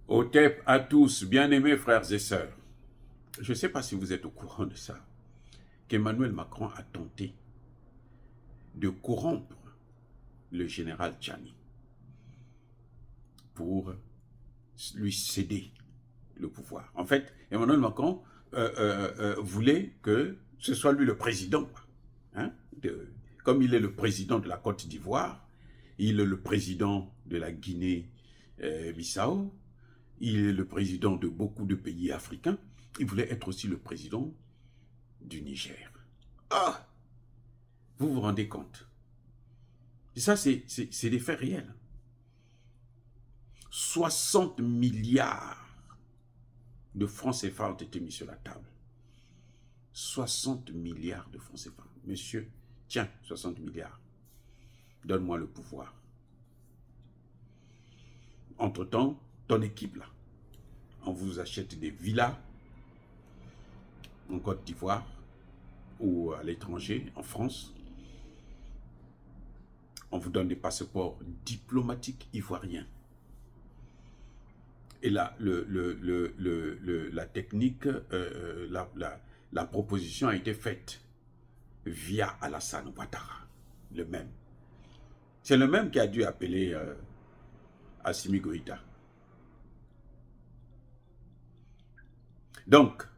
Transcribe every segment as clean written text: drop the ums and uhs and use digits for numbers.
Otep à tous, bien-aimés frères et sœurs. Je ne sais pas si vous êtes au courant de ça, qu'Emmanuel Macron a tenté de corrompre le général Tchani pour lui céder le pouvoir. En fait, Emmanuel Macron voulait que ce soit lui le président. Hein, comme il est le président de la Côte d'Ivoire, il est le président de la Guinée-Bissau, il est le président de beaucoup de pays africains, il voulait être aussi le président du Niger. Ah, vous vous rendez compte? Et ça, c'est des faits réels. 60 milliards de francs CFA ont été mis sur la table. 60 milliards de francs CFA. Monsieur, tiens, 60 milliards. Donne-moi le pouvoir. Entre-temps, ton équipe là, on vous achète des villas en Côte d'Ivoire ou à l'étranger, en France. On vous donne des passeports diplomatiques ivoiriens. Et là, la technique, la proposition a été faite via Alassane Ouattara, le même. C'est le même qui a dû appeler Assimi Goïta. Donc,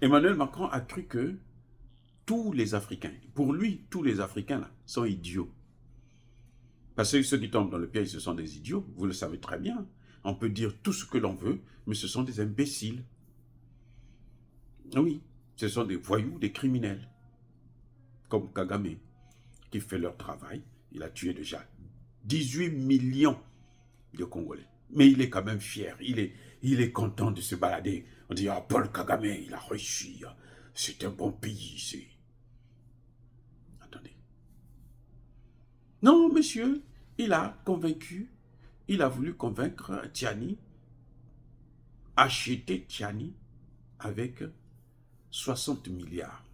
Emmanuel Macron a cru que tous les Africains, pour lui, tous les Africains là, sont idiots. Parce que ceux qui tombent dans le piège, ce sont des idiots, vous le savez très bien. On peut dire tout ce que l'on veut, mais ce sont des imbéciles. Oui, ce sont des voyous, des criminels, comme Kagame, qui fait leur travail. Il a tué déjà 18 millions de Congolais. Mais il est quand même fier, il est content de se balader. On dit, ah, Paul Kagame, il a réussi, c'est un bon pays. Attendez. Non, monsieur, il a convaincu, il a voulu convaincre Tchani, acheter Tchani avec 60 milliards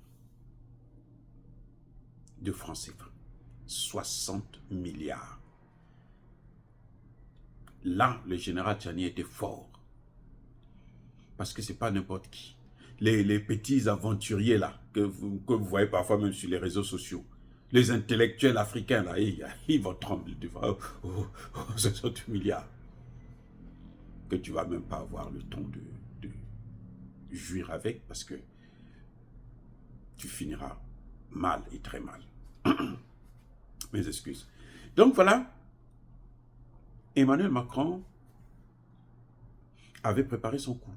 de francs CFA. 60 milliards. Là, le général Tchani était fort. Parce que ce n'est pas n'importe qui. Les petits aventuriers là, que vous voyez parfois même sur les réseaux sociaux, les intellectuels africains là, ils vont trembler devant 60 milliards. Que tu ne vas même pas avoir le temps de jouir avec parce que tu finiras mal et très mal. Mes excuses. Donc voilà, Emmanuel Macron avait préparé son coup.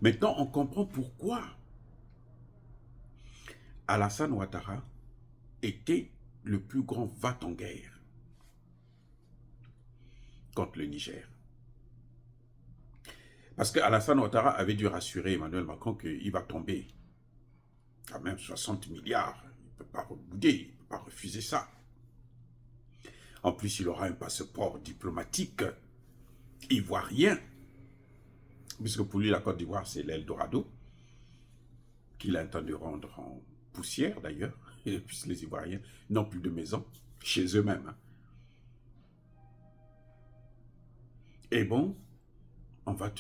Maintenant, on comprend pourquoi Alassane Ouattara était le plus grand va-t-en-guerre contre le Niger. Parce que Alassane Ouattara avait dû rassurer Emmanuel Macron qu'il va tomber. Quand même 60 milliards, il ne peut pas rebouder, il ne peut pas refuser ça. En plus, il aura un passeport diplomatique ivoirien, puisque pour lui, la Côte d'Ivoire, c'est l'Eldorado, qu'il entend de rendre en poussière d'ailleurs, puisque les Ivoiriens n'ont plus de maison chez eux-mêmes. Et bon, on va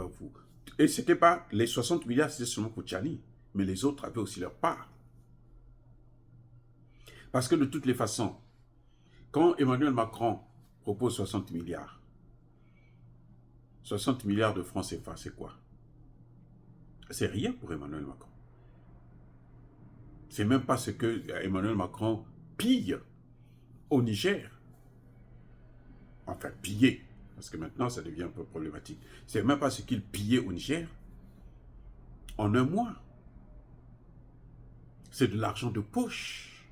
vous... Et c'était pas, les 60 milliards, c'était seulement pour Tchani, mais les autres avaient aussi leur part. Parce que de toutes les façons, quand Emmanuel Macron propose 60 milliards de francs CFA, c'est quoi? C'est rien pour Emmanuel Macron. C'est même pas ce que Emmanuel Macron pille au Niger. Enfin, piller, parce que maintenant ça devient un peu problématique. C'est même pas ce qu'il pillait au Niger en un mois. C'est de l'argent de poche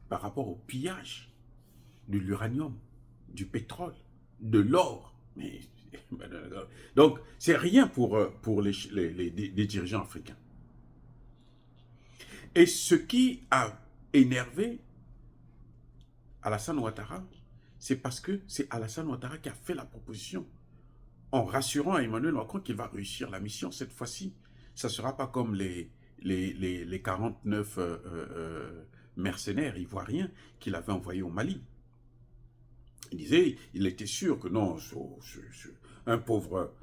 par rapport au pillage de l'uranium, du pétrole, de l'or. Donc, c'est rien pour les dirigeants africains. Et ce qui a énervé Alassane Ouattara, c'est parce que c'est Alassane Ouattara qui a fait la proposition en rassurant à Emmanuel Macron qu'il va réussir la mission cette fois-ci. Ça ne sera pas comme les 49 mercenaires ivoiriens qu'il avait envoyés au Mali. Il disait, il était sûr que non, un pauvre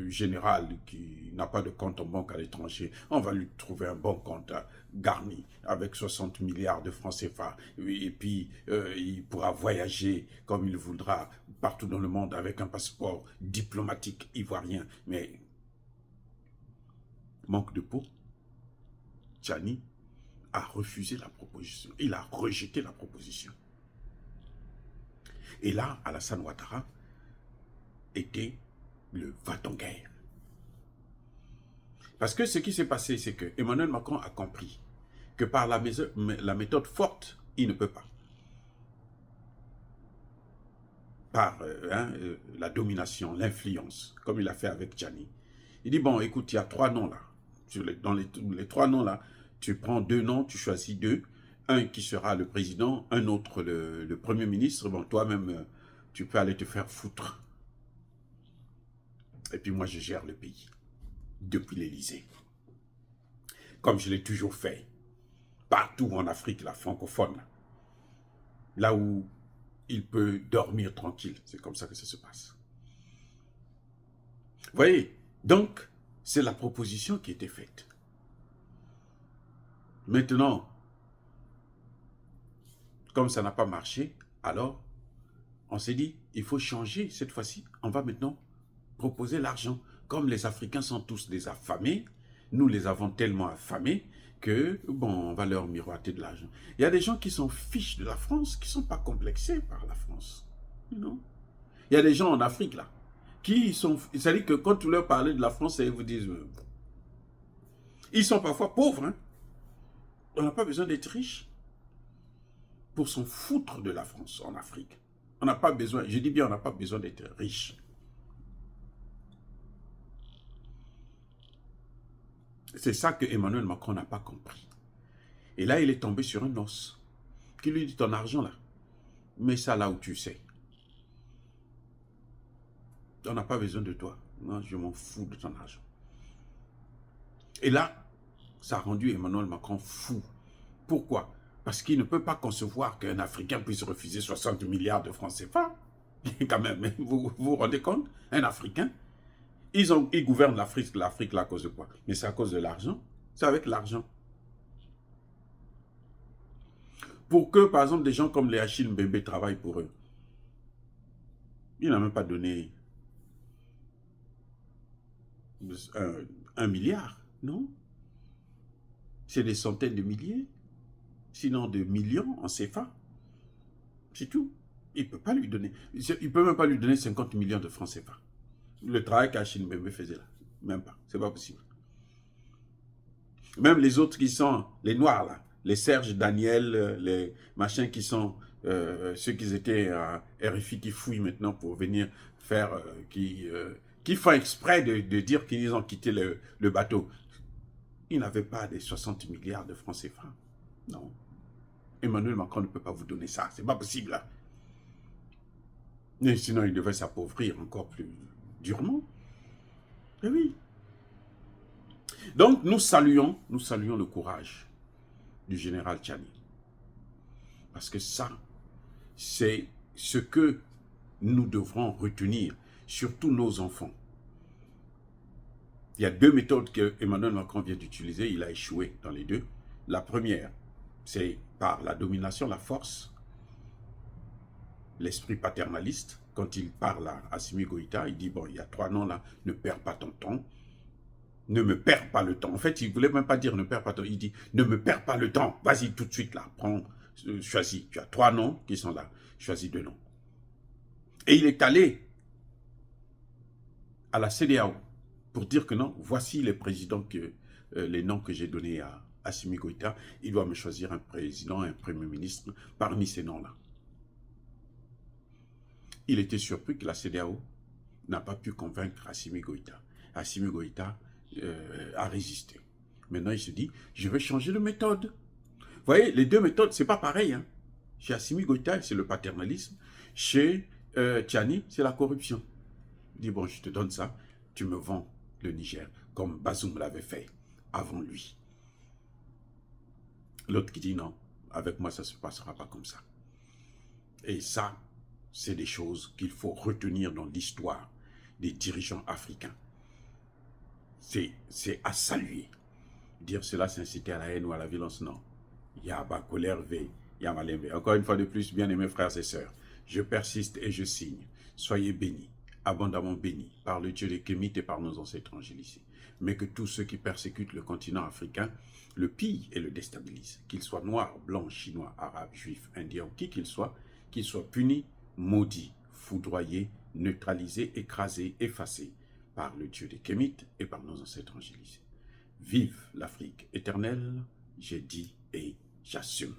général qui n'a pas de compte en banque à l'étranger, on va lui trouver un bon compte garni avec 60 milliards de francs CFA. Et puis, il pourra voyager comme il voudra partout dans le monde avec un passeport diplomatique ivoirien. Mais, manque de peau, Tchani a refusé la proposition. Il a rejeté la proposition. Et là, Alassane Ouattara était le va-t-en-guerre. Parce que ce qui s'est passé, c'est que Emmanuel Macron a compris que par la méthode forte, il ne peut pas. Par la domination, l'influence, comme il a fait avec Tchani. Il dit, bon, écoute, il y a 3 noms là. Dans les 3 noms là, tu prends 2 noms, tu choisis 2. Un qui sera le président, un autre le premier ministre. Bon, toi-même, tu peux aller te faire foutre. Et puis moi, je gère le pays. Depuis l'Élysée. Comme je l'ai toujours fait. Partout en Afrique, la francophone. Là où il peut dormir tranquille. C'est comme ça que ça se passe. Vous voyez? Donc, c'est la proposition qui était faite. Maintenant, comme ça n'a pas marché, alors, on s'est dit, il faut changer cette fois-ci. On va maintenant proposer l'argent. Comme les Africains sont tous des affamés, nous les avons tellement affamés que, bon, on va leur miroiter de l'argent. Il y a des gens qui s'en fichent de la France, qui ne sont pas complexés par la France. Non? Il y a des gens en Afrique, là, qui sont... C'est-à-dire que quand tu leur parlez de la France, ils vous disent... ils sont parfois pauvres, hein? On n'a pas besoin d'être riche pour s'en foutre de la France en Afrique. On n'a pas besoin, je dis bien, on n'a pas besoin d'être riche. C'est ça que Emmanuel Macron n'a pas compris. Et là, il est tombé sur un os qui lui dit, ton argent là, mets ça là où tu sais. On n'a pas besoin de toi. Non, je m'en fous de ton argent. Et là, ça a rendu Emmanuel Macron fou. Pourquoi? Parce qu'il ne peut pas concevoir qu'un Africain puisse refuser 60 milliards de francs CFA. Quand même, vous vous rendez compte? Un Africain, ils gouvernent l'Afrique là à cause de quoi? Mais c'est à cause de l'argent. C'est avec l'argent. Pour que, par exemple, des gens comme les Achille Mbembe travaillent pour eux. Il n'a même pas donné 1 milliard, non? C'est des centaines de milliers, sinon de millions en CFA. C'est tout. Il ne peut pas lui donner. Il ne peut même pas lui donner 50 millions de francs CFA. Le travail qu'Achille Mbembe faisait là. Même pas. C'est pas possible. Même les autres qui sont les Noirs là, les Serge Daniel, les machins qui sont ceux qui étaient à RFI qui fouillent maintenant pour venir faire, qui font exprès de dire qu'ils ont quitté le bateau. Ils n'avaient pas des 60 milliards de francs CFA. Non. Emmanuel Macron ne peut pas vous donner ça. C'est pas possible là. Mais sinon, il devait s'appauvrir encore plus durement. Et oui. Donc, nous saluons le courage du général Tchani. Parce que ça, c'est ce que nous devrons retenir, surtout nos enfants. Il y a 2 méthodes que Emmanuel Macron vient d'utiliser, il a échoué dans les 2. La première, c'est par la domination, la force, l'esprit paternaliste. Quand il parle à Assimi Goïta, il dit, bon, il y a 3 noms là, ne perds pas ton temps. Ne me perds pas le temps. En fait, il ne voulait même pas dire ne perds pas ton temps. Il dit ne me perds pas le temps. Vas-y tout de suite là. Prends, choisis. Tu as 3 noms qui sont là. Choisis 2 noms. Et il est allé à la CEDEAO pour dire que non, voici les présidents, les noms que j'ai donnés à Assimi Goïta. Il doit me choisir un président, un premier ministre parmi ces noms-là. Il était surpris que la CEDEAO n'a pas pu convaincre Assimi Goïta. Assimi Goïta à résister. Maintenant, il se dit, je vais changer de méthode. Vous voyez, les 2 méthodes, c'est pas pareil. Hein. Chez Assimi Goïta, c'est le paternalisme. Chez Tchani, c'est la corruption. Il dit, bon, je te donne ça, tu me vends le Niger, comme Bazoum l'avait fait avant lui. L'autre qui dit, non, avec moi, ça ne se passera pas comme ça. Et ça c'est des choses qu'il faut retenir dans l'histoire des dirigeants africains. C'est à saluer. Dire cela, c'est inciter à la haine ou à la violence, non. Il y a colère V, il y a malin V. Encore une fois de plus, bien-aimés frères et sœurs, je persiste et je signe. Soyez bénis, abondamment bénis, par le Dieu des Kémites et par nos ancêtres angélicés. Mais que tous ceux qui persécutent le continent africain le pillent et le déstabilisent, qu'ils soient noirs, blancs, chinois, arabes, juifs, indiens, qui qu'ils soient punis, maudits, foudroyés, neutralisés, écrasés, effacés par le Dieu des Kémites et par nos ancêtres angélicés. Vive l'Afrique éternelle, j'ai dit et j'assume.